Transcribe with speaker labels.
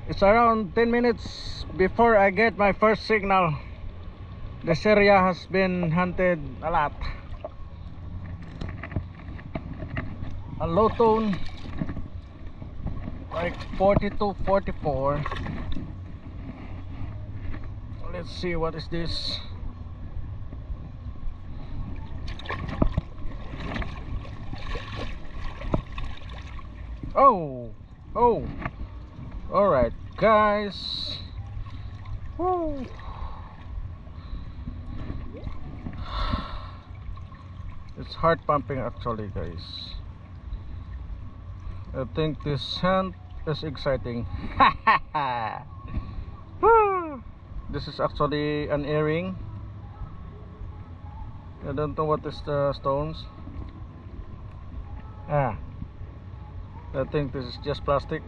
Speaker 1: It's around 10 minutes before I get my first signal. This area has been hunted a lot. A low tone, like 42, 44. Let's see, what is this? Oh, all right, guys. Woo. It's heart pumping actually, guys. I think this hunt is exciting. This is actually an earring. I don't know what is the stones. I think this is just plastic.